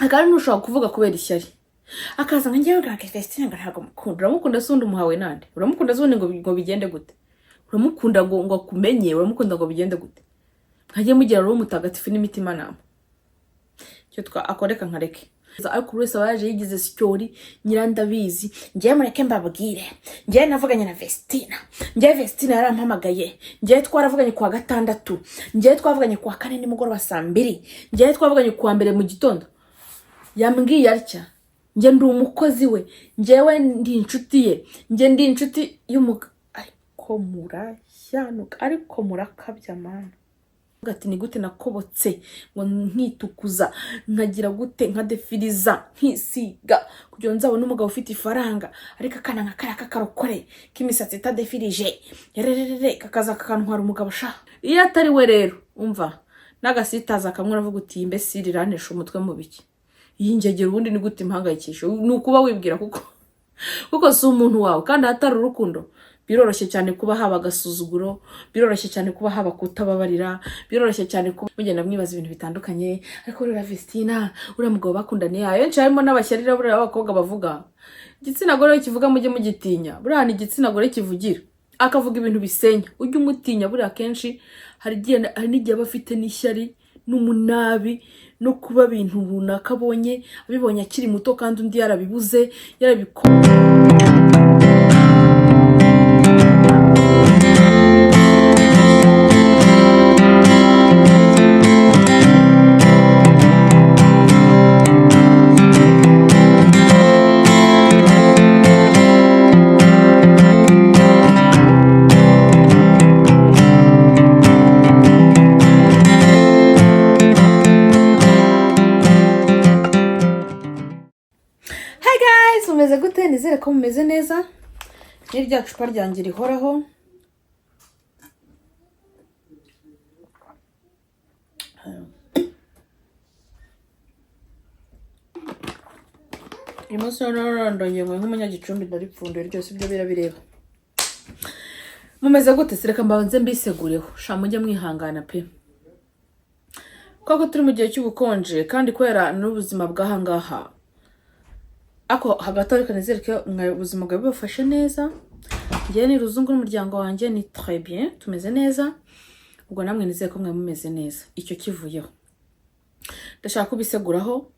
akari nushaka kuvuga kubera ishyari akaza ngewe ga Vestine ntabwo mukunda uramukunda sundi umuhawe nande uramukunda sundi ngo bigende gute uramukunda ngo akumenye uramukunda ngo bigende gute nkagiye mugira ro mutagatifu n'imitima nama cyo akoreka nkareke ariko wese abaje yigize story nyirandabizi ngiye mureke mbabwire ngiye navuganye na Vestine ngiye Vestine yarampamagaye ngiye twaravuganye kwa gatandatu ngiye twavuganye kwa kane nimugoroba saa 2 ngiye twavuganye kwa mbere mu gitondo yambwiye atya ngiye ndi umukozi we ngiyewe ndi inshuti ye ngiye ndi inshuti ariko murashyanuka ariko murakabya mana gati ni gute nakobotse ngo nkitukuza nkagira gute nkadefiriza nkisiga kugira nzabone umugabo ufite ifaranga ariko akana nkakara kakarokore kimisatsi itadefirije yarerere kakaza kakantwara umugabo sha iyo atari we rero umva nagasitaza kamwe uravuga uti imbesiri ranesha umutwe mu biki yingegera ubundi ni gute impangayikisho nukuba wibwira kuko si umuntu wawe kandi atari urukundo biroroshye cyane kuba haba gasuzuguro biroroshye cyane kuba haba kutababarira biroroshye cyane kuba mugenda mwibaza ibintu bitandukanye ariko rero Vestine uriya mugabo bakundaniye ayenshi harimo n'abashyarira buriya abakobwa bavuga igitsina gore kivuga mujye mugitinya buriya ni igitsina gore kivugira akavuga ibintu bisenya ujye umutinya buriya kenshi hari n'igihe aba afite n'ishyari n'umunabi no kuba ibintu runaka abibonye akiri muto kandi undi yarabibuze mumeze gute nizere ko mumeze neza ni rya cupa ryanjye rihoraho imuso narondonye ngo nk'umunyagicumbi ndaripfunduye ryose ibyo birabireba mumeze gute sireka mbanze mbisegureho sha mujye mwihangana pe koko turi mu gihe cy'ubukonje kandi kwera n'ubuzima bw'ahangaha ako hagati ariko nizere ko ubuzima bwawe bufashe neza ngiye ni ruzungu n'umuryango wanjye ni très bien tumeze neza ubwo namwe nizere ko mwe mumeze neza icyo kivuyeho ndashaka kubiseguraho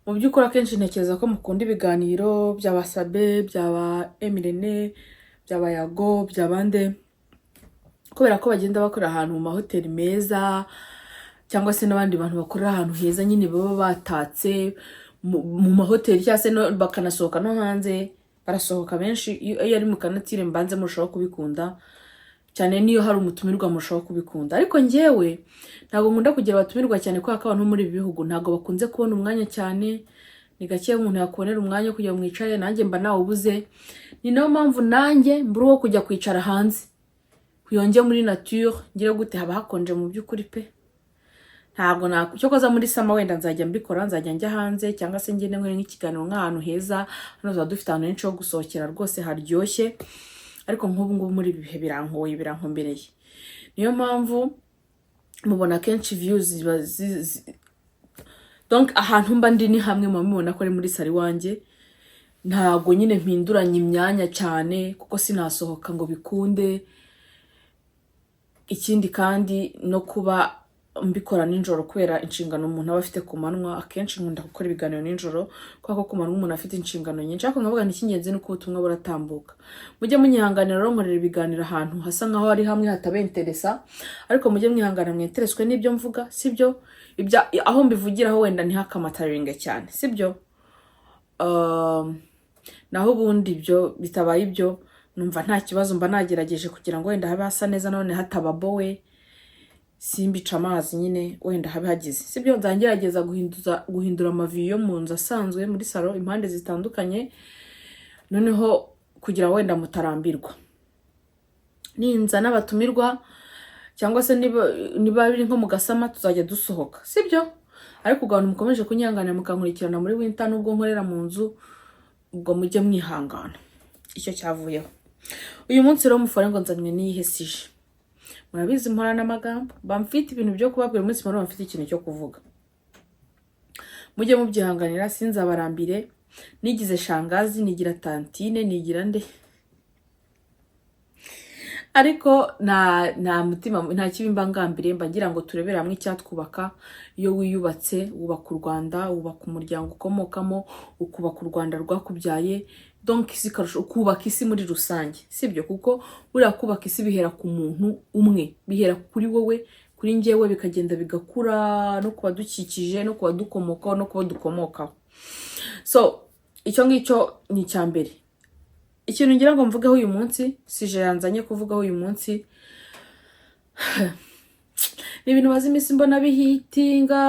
mu by'ukuri akenshi ntekereza ko mukunda ibiganiro by'abasabe by'aba Emirene by'abayago by'abande kubera ko bagenda bakora ahantu mu mahoteli meza cyangwa se n'abandi bantu bakorera ahantu heza nyine baba batatse mu mahoteli cyase no bakanasohoka no hanze barasohoka benshi iyo ari mu kanatire mbanze murushaho kubikunda cyane niyo hari umutumirwa murushaho kubikunda ariko ngewe ntago nkunda kugira abatumirwa cyane kwa abantu muri ibi bihugu ntago bakunze kubona umwanya cyane ni gake umuntu yakubonera umwanya kugira mwicare nanjye mba nawe ubuze ni nayo mpamvu nanjye mburu wo kujya kwicara hanze kuyonge muri nature ngire gute haba hakonje mu by'ukuri pe ntabwo cyo koza muri sama wenda nzajya mbikora nzajya njya hanze cyangwa se ngende nkore nk'ikiganiro nk'ahantu heza hano za dufite ahantu henshi ho gusohokera rwose haryoshye ariko nk'ubu ngubu muri bihe birankombereye niyo mpamvu mubona kenshi views donc ahantu mba ndi ni hamwe mubona ko ari muri sari wanjye ntago nyine mpinduranye imyanya cyane kuko sinasohoka ngo bikunde ikindi kandi no kuba mbikora ninjoro kubera inshingano umuntu aba afite ku manwa akenshi nkunda gukora ibiganiro ninjoro kuko ku manwa umuntu afite inshingano nyinshi ariko nkavuga n'ikingenzi nuko ubutumwa buratambuka mujye munyihanganira rero nkorera ibiganiro ahantu hasa nkaho ari hamwe hatabenteresa ariko mujye mwihangana mwetereswe n'ibyo mvuga sibyo aho mbivugiraho wenda ntihakamatariringe cyane sibyo naho ubundi ibyo bitabaye ibyo numva nta kibazo mba nagerageje kugira ngo wenda habe hasa neza none hatababowe simbica amazi nyine wenda habe hagize sibyo nzangerageza guhindura amaviyo mu nzu asanzwe muri salo impande zitandukanye noneho kugira wenda mutarambirwa ninza n'abatumirwa cyangwa se niba biri nko mu gasama tuzajya dusohoka sibyo ariko ubwo mukomeje kunyanganira mukankurikirana muri winter nubwo nkorera mu nzu ubwo mujye mwihangana icyo cyavuyeho uyu munsi rero mufare ngo nzanywe n'iyihesije murabizi mpora n'amagambo bamfite ibintu byo kubabwira umunsi mpora bamfite ikintu cyo kuvuga mujye mubyihanganira, sinzabarambire. Nigize shangazi, nigira tantine, nigira nde, ariko nta mutima, nta kibi mbangambire, mba ngira ngo turebere hamwe icyatwubaka. Iyo wiyubatse wubaka u Rwanda, wubaka umuryango ukomokamo, ukubaka u Rwanda rwakubyaye, donc isi karusho, ukubaka isi muri rusange, sibyo? Kuko buriya kubaka isi bihera ku muntu umwe, bihera kuri wowe, kuri njyewe, bikagenda bigakura no kuba dukikije, no kuba dukomokaho, no kuba dukomokaho. So icyo ngicyo ni icyambere. Ikintu ngira ngo mvugeho uyu munsi, sije yanzanye kuvugaho uyu munsi, ni ibintu maze iminsi mbona bihitinga.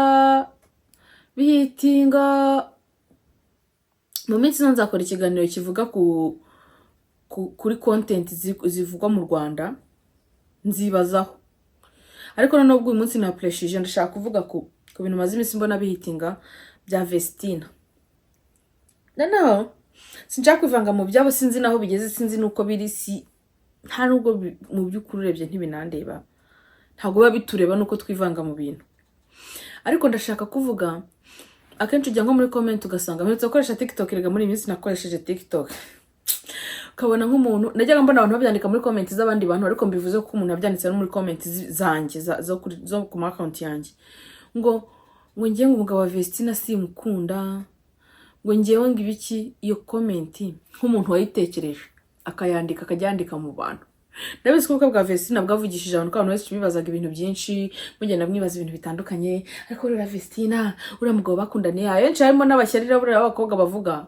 Mu minsi nzakora ikiganiro kivuga kuri content zivugwa mu Rwanda, nzibazaho. Ariko noneho uyu munsi napreshije, ndashaka kuvuga ku bintu maze iminsi mbona bihitinga bya Vestina. Noneho sinshaka kwivanga mu byabo, sinzi naho bigeze, sinzi nuko biri, nta nubwo mu by'ukuri urebye ntibinandeba, ntabwo biba bitureba nuko twivanga mu bintu. Ariko ndashaka kuvuga, akenshi ujya nko muri comment ugasanga mperutse gukoresha TikTok, rega muri minsi nakoresheje TikTok, ukabona nk'umuntu, najyaga mbona abantu babyandika muri comment z'abandi bantu, ariko mbivuze ko umuntu yabyanditse no muri comment zanjye zo ku account yanjye, ngo ngiye ngo umugabo wa Vestina simukunda, ngo ngewe ngo ibiki. Iyo comment nk'umuntu wayitekereje akayandika, akajyandika mu bantu, ndabizi ko bwa Vestina bwavugishije abantu, abantu bose bibazaga ibintu byinshi, mugenda mwibaza ibintu bitandukanye. Ariko uriya Vestina, uriya mugabo bakundaniye, ayenshi harimo n'abashyarira buriya abakobwa bavuga.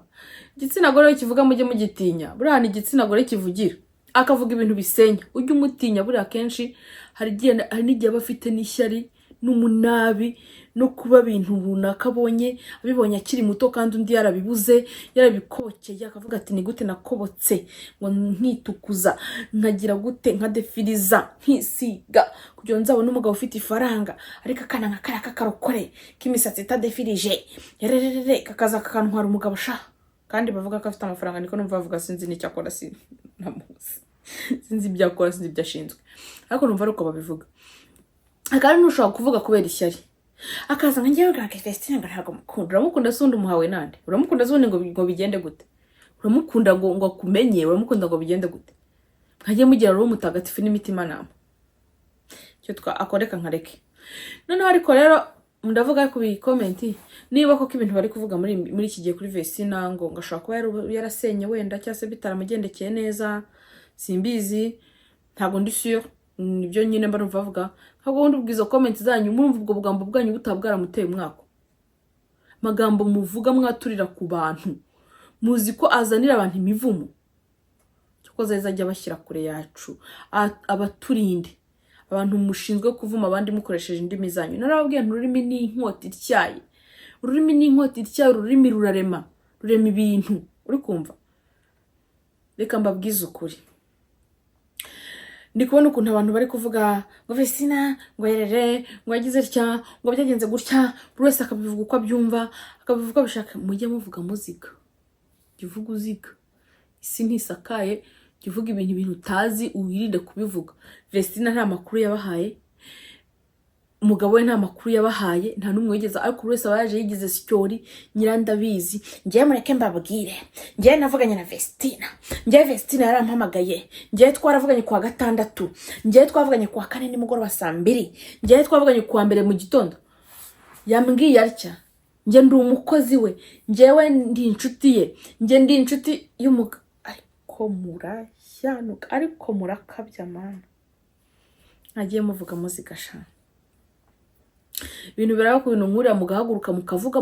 Igitsina gore kivuga mujye mugitinya, buriya ni igitsina gore kivugira, akavuga ibintu bisenya, ujye umutinya. Buriya kenshi hari n'igihe aba afite n'ishyari n'umunabi no kuba ibintu runaka abibonye akiri muto, kandi undi yarabibuze, yarabikokeye, akavuga ati ni gute nakobotse ngo nkitukuza, nkagira gute, nkadefiriza, nkisiga, kugira ngo nzabone umugabo ufite ifaranga, ariko akana nka kariya k'akarokore k'imisatsi itadefirije, yarerere kakaza kakantwara umugabo sha, kandi bavuga ko afite amafaranga, niko numva bavuga, sinzi n'icyo akora, sinzi ibyo akora, sinzi ibyo ashinzwe, ariko numva ari uko babivuga. Akandi ntushobora kuvuga kubera ishyari, akaza nka ngewe ga Vestina ngo ntabwo mukunda. Uramukunda sundi umuhawe nande? Uramukunda sundi ngo bigende gute? Uramukunda ngo akumenye, uramukunda ngo bigende gute? Nkagiye mugira rero mutagatifu n'imitima nama, cyo akoreka nkareke. Noneho ariko rero ndavuga ku bi comment, niba koko ibintu bari kuvuga muri iki gihe kuri Vestina ngo ngashaka kuba yarasenye wenda, cyangwa se bitaramugendekeye neza, simbizi, ntabwo ndi sure. Nibyo nyine mba numva bavuga, ntabwo wundi ubwizo comment zanyu murumva ubwo bugambo bwanyu butabwara muteye umwaka. Magambo muvuga mwaturira ku bantu, muzi ko azanira abantu imivumo, cyo zajya bashyira kure yacu, abaturinde, abantu mushinzwe kuvuma abandi mukoresheje indimi zanyu. Narababwiye nturimi ni inkota ityaye, ururimi ni inkota ityaye, ururimi rurema ibintu, uri kumva? Reka mbabwize ukuri, ndi kubona ukuntu abantu bari kuvuga ngo Vestina ngo yerere ngo yagize cya ngo byagenze gutya, buri wese akabivuga uko abyumva, akabivuga bishaka. Mujye muvuga muziga, kivuga uziga, isi ntisakaye, kivuga ibintu utazi, uwirinde kubivuga. Vestina nta makuru yabahaye, umugabo we nta makuru yabahaye, nta numwe wigeze, ariko buri wese abaje yigize story. Nyirandabizi, ngiye mureke mbabwire, ngiye navuganye na Vestina, ngiye Vestina yarampamagaye, ngiye twaravuganye kwa gatandatu, ngiye twavuganye kwa kane nimugoroba saa 2, ngiye twavuganye kwa mbere mu gitondo, yambwiye atya, ngiye ndi umukozi we, ngiyewe ndi inshuti ye, ngiye ndi inshuti y'umugabo. Ariko murashyanuka, ariko murakabya mana, nagiye muvuga muzika shana. Ibintu biraba ku bintu nkuriya, mugahaguruka mukavuga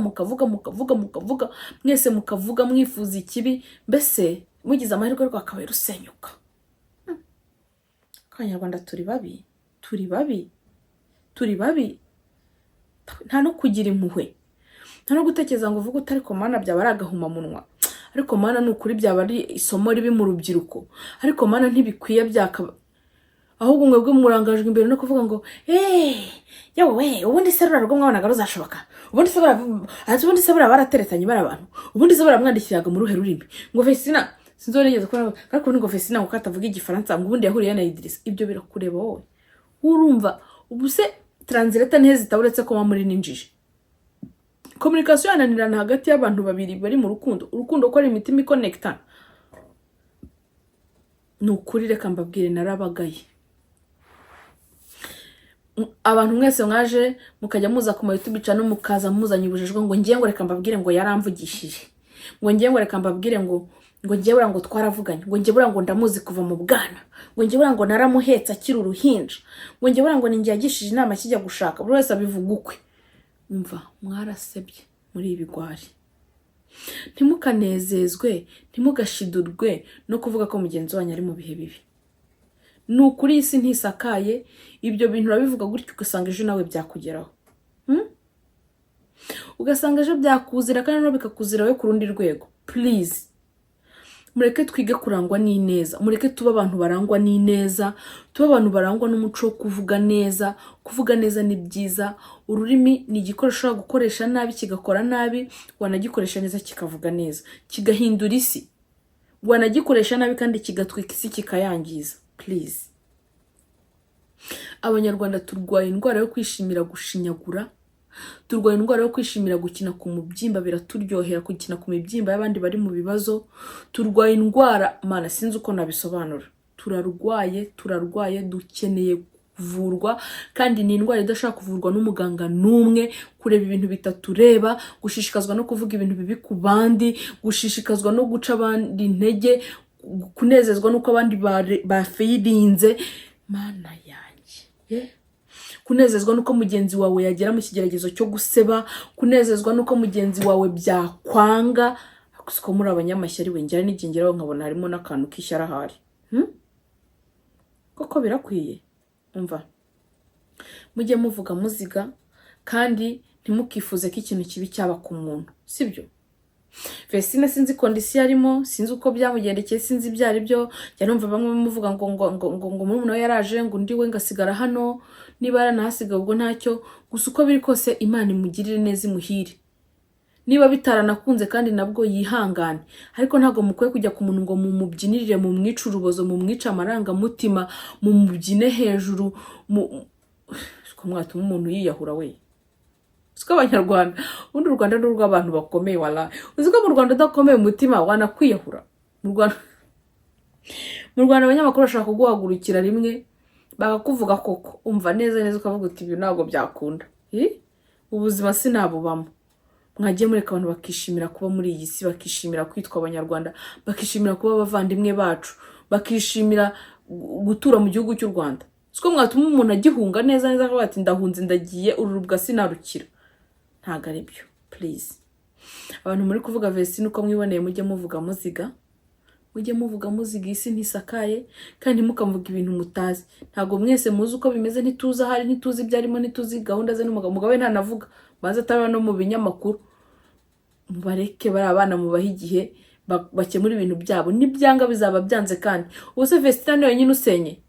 mwese mukavuga mwifuza ikibi, mbese mugize amahirwe rwo akabaye rusenyuka. Abanyarwanda turi babi, nta no kugira impuhwe, nta no gutekereza ngo uvuge utari ko mana byaba ari agahuma munwa, ariko mana n'ukuri byaba ari isomo ribi mu rubyiruko, ariko mana ntibikwiye byakaba, ahubwo mwebwe murangajwe imbere no kuvuga ngo yewe ubundi se rurarwo mwabonaga ruzashoboka, ubundi se barateretanye bari abantu, ubundi se baramwandikiraga mu ruhe rurimi ngo Vestina sinzonigeze ko, ariko ngo Vestina ngo katavuga igifaransa, ngo ubundi yahuriye na Idris. Ibyo birakureba wowe, urumva? Ubu se translator nteze taburetse ko muri ninjije, communication yananirana hagati y'abantu babiri bari mu urukundo ko ari imitima iconnectana. Nukuri reka mbabwire narabagaye. Abantu mwese mwaje mukajya muza ku YouTube channel mukaza muzanye ubujejwe ngo ngiye ngo reka mbabwire ngo yaramvugishije. Ngo ngiye ngo reka mbabwire ngo ngiye bura ngo twaravuganye. Ngo ngiye bura ngo ndamuzi kuva mu bwana. Ngo ngiye bura ngo naramuhetsa akiri uruhinja. Ngo ngiye bura ngo ningiye yagishije inama kijya gushaka. Buri wese abivuga ukwe. Umva mwarasebye muri ibigwari. Ntimukanezezwe, ntimugashidurwe no kuvuga ko mugenzi wanyu ari mu bihe bibi. Nukuri isi ntisakaye, ibyo bintu urabivuga gutyo ugasanga ejo nawe byakugeraho. Ugasanga ejo byakuzira kandi no bikakuzira we ku rundi rwego. Please. Mureke twige kurangwa n'ineza. Mureke tuba abantu barangwa n'ineza, tuba abantu barangwa n'umuco wo kuvuga neza. Kuvuga neza ni byiza. Ururimi ni igikoresho gukoresha nabi kigakora nabi, wanagikoresha neza kikavuga neza. Kigahindura isi. Wanagikoresha nabi kandi kigatwika isi kikayangiza. Please. Abanyarwanda turwaye indwara yo kwishimira gushinyagura. Turwaye indwara yo kwishimira gukina ku mubyimba, biraturyohera gukina ku mibyimba y'abandi bari mu bibazo. Turwaye indwara mana sinzi uko nabisobanura. Turarwaye dukeneye kuvurwa kandi ni indwara idashaka kuvurwa n'umuganga numwe. Kureba ibintu bitatureba, gushishikazwa no kuvuga ibintu bibi ku bandi, gushishikazwa no guca abandi intege, kunezezwa nuko abandi bafirinze. Mana yanjye kunezezwa nuko mugenzi wawe yagera mu kigeragezo cyo guseba, kunezezwa nuko mugenzi wawe byakwanga. Akusiko muri abanyamashyari wengera n'igingiraho nkabona harimo n'akantu kishyara hari. Koko birakwiye. Umva. Mujye muvuga muziga kandi ntimukifuze ko ikintu kibi cyaba ku muntu. Sibyo? Vestine sinzi kondisiyo arimo, sinzi uko byamugendekeye, sinzi byari byo. Jya numva bamwe muvuga ngo muri umuntu yaraje ngo undi we ngasigara hano, niba yaranahasiga ubwo ntacyo. Gusa uko biri kose Imana imugirire neza imuhire. Niba bitaranakunze kandi nabwo yihangane, ariko ntago mukwiye kujya ku muntu ngo mumubyinirire, mu mwica urubozo, mu mwica amaranga mutima, mu mubyine hejuru, ko mwatuma umuntu yiyahura we. Siko abanyarwanda, undi u Rwanda n'urwo abantu bakomeye wala. Uziko mu Rwanda udakomeye umutima wana kwiyahura. Mu Rwanda abanyamakuru bashaka kuguhagurukira rimwe bakakuvuga koko umva neza ukavuga uti ibyo ntago byakunda. Ubuzima sinabubamo. Mwagiye mureka abantu bakishimira kuba muri iyi si, bakishimira kwitwa abanyarwanda, bakishimira kuba abavandimwe bacu, bakishimira gutura mu gihugu cy'u Rwanda. Siko mwatuma umuntu agihunga neza akavuga ati ndahunze ndagiye ururubwa sinarukira. Ntago ari byo. Please. Abantu muri kuvuga Vestine uko mwiboneye mujye muvuga muziga. Mujye muvuga muziga isi ntisakaye kandi mukavuga ibintu mutazi. Ntago mwese muzi uko bimeze, ntituza hari, ntituzi ibyarimo, ntituzi gahunda ze n'umugabo we ntanavuga. Baza atabana no mu binyamakuru. Mubareke bari abana mubaha igihe bakemura ibintu byabo. Nibyanga bizaba byanze kandi. Ubuse Vestine niyo nyine usenye.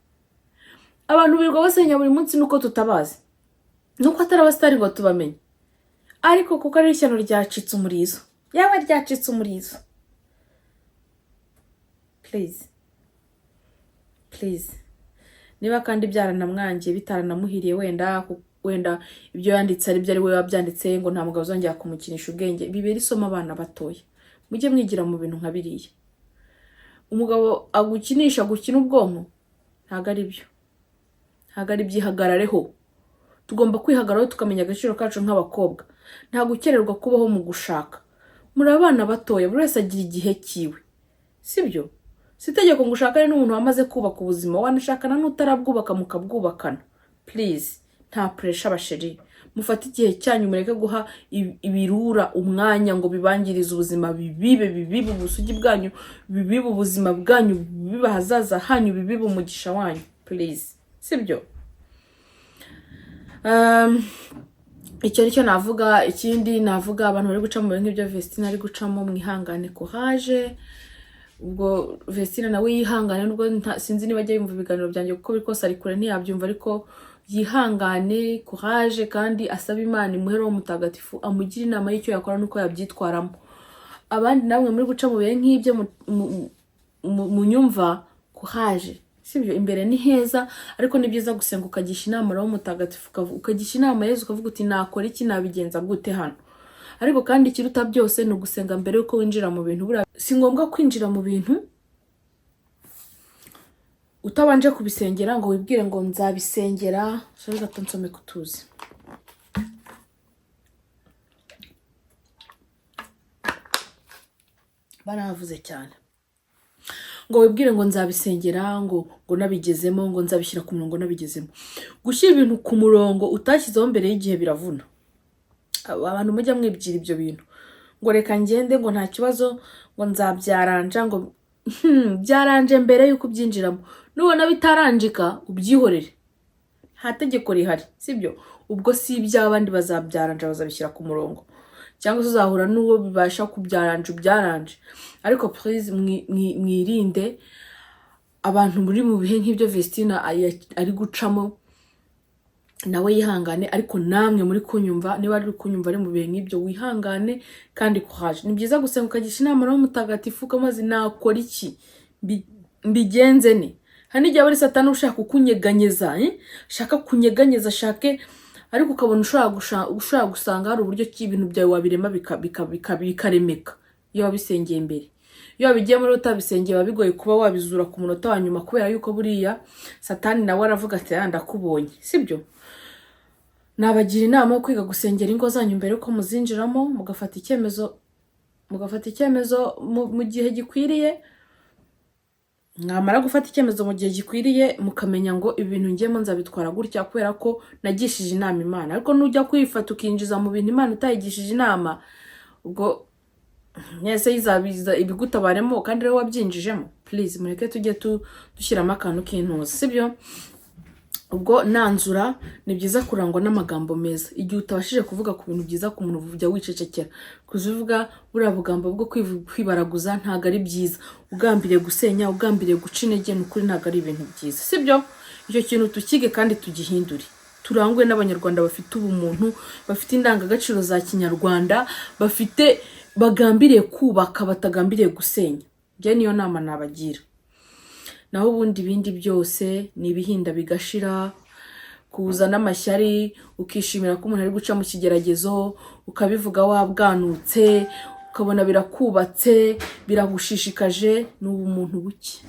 Abantu birirwa basenya buri munsi nuko tutabazi. Nuko atari abastari ngo tubamenye. Ariko kuko ari ishyano ryacitse umurizo. Yaba ryacitse umurizo. Please. Niba kandi byaranamwangiye bitaranamuhiriye wenda ibyo yanditse ari byo ari we wabyanditse ngo nta mugabo uzongera kumukinisha ubwenge, bibera isomo abana batoya. Mujye mwigira mu bintu nka biriya. Umugabo agukinisha gukina ubwonko ntago ari byo. Ntago ari byihagarareho. Tugomba kwihagararaho tukamenya agaciro kacu nk'abakobwa. Nta gukererwa kubaho mu gushaka. Muri abana batoya buri wese agira igihe kiwe. Sibyo? Sitegeko ngo ushakane n'umuntu wamaze kubaka ubuzima, wanashakana n'utarabwubaka mukabwubakana. Please, nta pressure basheri. Mufate igihe cyanyu mureke guha ibirura umwanya ngo bibangirize ubuzima, bibibe ubusugi bwanyu, bibibe ubuzima bwanyu, bibibe hazaza hanyu, bibibe umugisha wanyu. Please. Sibyo? Icyo nicyo navuga. Ikindi navuga abantu bari guca mu bintu nk'ibyo Vestine ari gucamo, mwihangane courage. Ubwo Vestine nawe yihangane, nubwo sinzi niba ajya yumva ibiganiro byanjye kuko bikose ari kure ntiyabyumva, ariko yihangane courage kandi asaba Imana imuhero mutagatifu amugira inama y'icyo yakora nuko yabyitwaramo. Abandi namwe muri guca mu bihe nk'ibyo munyumva courage. Sibyo, imbere ni heza, ariko ni byiza gusenga ukagisha inama roho mutagatifu, ukagisha inama Yesu ukavuga uti nakora iki, nabigenza gute hano. ariko kandi ikiruta byose ni ugusenga mbere yuko winjira mu bintu. Buriya si ngombwa kwinjira mu bintu utabanje kubisengera ngo wibwire ngo nzabisengera. Sorry gato nsome kutuzi. Baravuze cyane ngo wibwire ngo nzabisengera, ngo nabigezemo, ngo nzabishyira ku murongo nabigezemo. Gushyira ibintu ku murongo utashyizeho mbere y'igihe biravuna. Abantu mujya mwibwira ibyo bintu ngo reka ngende, ngo nta kibazo, ngo nzabyaranja, ngo byaranje mbere yuko byinjiramo. Nubona bitaranjika ubyihorere, nta tegeko rihari, sibyo? Ubwo si iby'abandi bazabyaranja bazabishyira ku murongo, cyangwa se uzahura n'uwo bibasha kubyaranje ubyaranje. Ariko please mwirinde abantu muri mu bihe nk'ibyo Vestina ari gucamo, nawe yihangane. Ariko namwe muri kunyumva, niba ari kunyumva ari mu bihe nk'ibyo, wihangane kandi courage. Ni byiza gusenga ukagisha inama nawe mutagatifu kamazi nakora iki, mbigenze ne. Hani igihe bari Satani ushaka kukunyeganyeza, shaka kunyeganyeza, shake, ariko ukabona ushobora gusanga hari uburyo ki ibintu byawe wabirema bikaremeka iyo wabisengeye mbere. Iyo wabigiye muri utabisengeye biba bigoye kuba wabizura ku munota wa nyuma, kubera yuko buriya Satani nawe aravuga ati ndakubonye, sibyo? Nabagira inama yo kwiga gusengera ingo zanyu mbere yuko muzinjiramo, mugafata icyemezo mu gihe gikwiriye. Mwamara gufata icyemezo mu gihe gikwiriye, mukamenya ngo ibintu ngiyemo nzabitwara gutya kubera ko nagishije inama Imana. Ariko nujya kwifata ukinjiza mu bintu Imana utayigishije inama, ubwo nyese izabiza ibigutabaremo kandi rero wabyinjijemo. Please mureke tujye dushyiramo akantu k'intuzi, sibyo? Ubwo nanzura ni byiza kurangwa n'amagambo meza. Igihe utabashije kuvuga ku bintu byiza ku muntu ujya wicecekera. Kuzivuga buriya bugambo bwo kwibaraguza ntago ari byiza. Ugambiriye gusenya, ugambiriye guca intege, n'ukuri ntago ari ibintu byiza, sibyo? Icyo kintu tukige kandi tugihindure. Turangwe n'abanyarwanda bafite ubumuntu, bafite indangagaciro za kinyarwanda, bagambiriye kubaka, batagambiriye gusenya. Njye niyo nama nabagira. Naho ubundi ibindi byose ni ibihinda bigashira, kuza n'amashyari, ukishimira ko umuntu ari guca mu kigeragezo, ukabivuga wabwanutse, ukabona birakubatse, biragushishikaje, n'ubumuntu buke.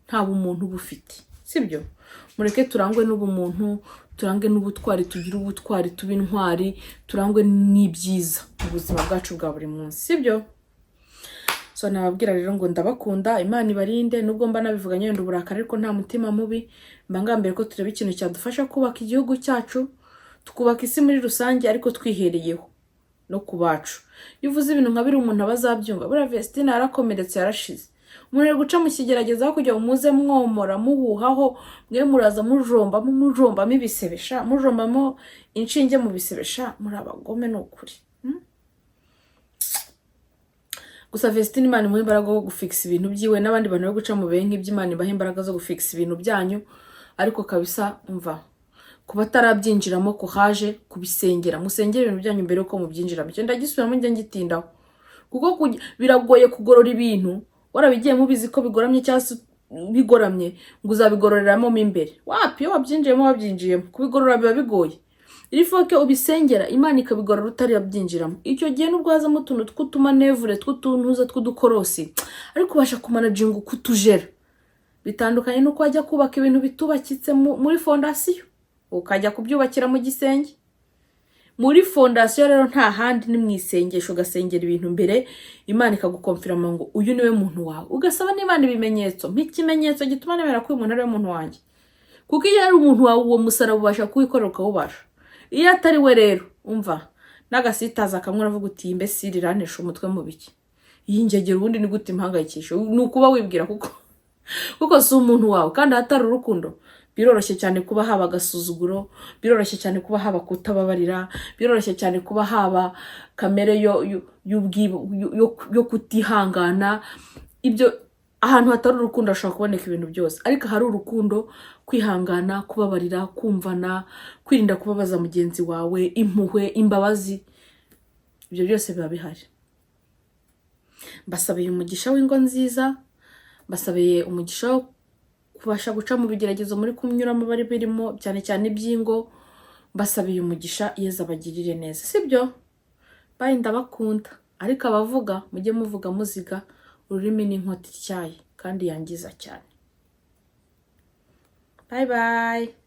Nta bumuntu bufite, sibyo? Mureke turangwe n'ubumuntu, turangwe n'ubutwari, tugira ubutwari, tuba intwari, turangwe n'ibyiza mu buzima bwacu bwa buri munsi, sibyo? So nababwira rero ngo ndabakunda, Imana ibarinde. Nubwo mba nabivuganye wenda uburakari, ariko nta mutima mubi. Mba ngambere ko tureba ikintu cyadufasha kubaka igihugu cyacu, tukubaka isi muri rusange, ariko twihereyeho no kubacu. Iyo uvuze ibintu nka biri umuntu abazabyumva. Buriya Vestina yarakomeretse, yarashize. Umuntu ari guca mu kigerageza kujya umuze mwomora, muhuhaho, mwe muraza mujombamo ibisebesha, mujombamo inshinge mu bisebesha, muri abagome n'ukuri. Gusa Vestina Imana imuha imbaraga zo gufixa ibintu byiwe, n'abandi bantu bari guca mu bihe nk'iby'Imana ibaha imbaraga zo gufixa ibintu byanyu. Ariko kabisa umva, kuba atarabyinjiramo courage, kubisengera, musengera ibintu byanyu mbere yuko mubyinjiramo. Icyo ndagisubiramo njye ngitindaho, kuko biragoye kugorora ibintu warabigiye mubizi ko bigoramye cyangwa bigoramye, ngo uzabigororeramo mo imbere. Wapi, iyo wabyinjiyemo kubigorora biba bigoye. Irifoke ubisengera, Imana ikabigorora utari yabyinjiramo. Icyo gihe nubwo hazamo utuntu tw'utumanevure, tw'utuntuza, tw'udukorosi, ariko ubasha kumanaginga kutujera. Bitandukanye nuko wajya kubaka ibintu bitubakitse muri fondasiyo, ukajya kubyubakira mu gisenge. Muri fondasiyo rero nta handi ni mwisengesho, ugasengera ibintu mbere, Imana ikagukonfirama ngo uyu niwe muntu wawe. Ugasaba n'Imana ibimenyetso, nk'ikimenyetso gituma nemera ko uyu muntu ari we muntu wanjye. Kuko iyo ari umuntu wawe, uwo musaraba ubasha kuwikorera ukawubasha. Iyo atari we rero, umva, n'agasitaza kamwe uravuga uti imbesiri iranesha umutwe mu biki. Iyi ngegera ubundi ni gute impangayikisho? Ni ukuba wibwira kuko si umuntu wawe. Kandi hatari urukundo, biroroshye cyane kuba haba agasuzuguro, biroroshye cyane kuba haba kutababarira, biroroshye cyane kuba haba kamere yo kutihangana. Ibyo ahantu hatari urukundo hashobora kuboneka ibintu byose, ariko hari urukundo, kwihangana, kubabarira, kumvana, kwirinda kubabaza mugenzi wawe, impuhwe, imbabazi, ibyo byose biba bihari. Mbasabiye umugisha w'ingo nziza, mbasabiye umugisha wo kubasha guca mu bigeragezo muri kunyuramo bari birimo, cyane cyane iby'ingo. Mbasabiye umugisha, Yesu abagirire neza, sibyo? bye, ndabakunda. Ariko abavuga mujye muvuga muziga, ururimi ni inkota ityaye kandi yangiza cyane. Bye bye.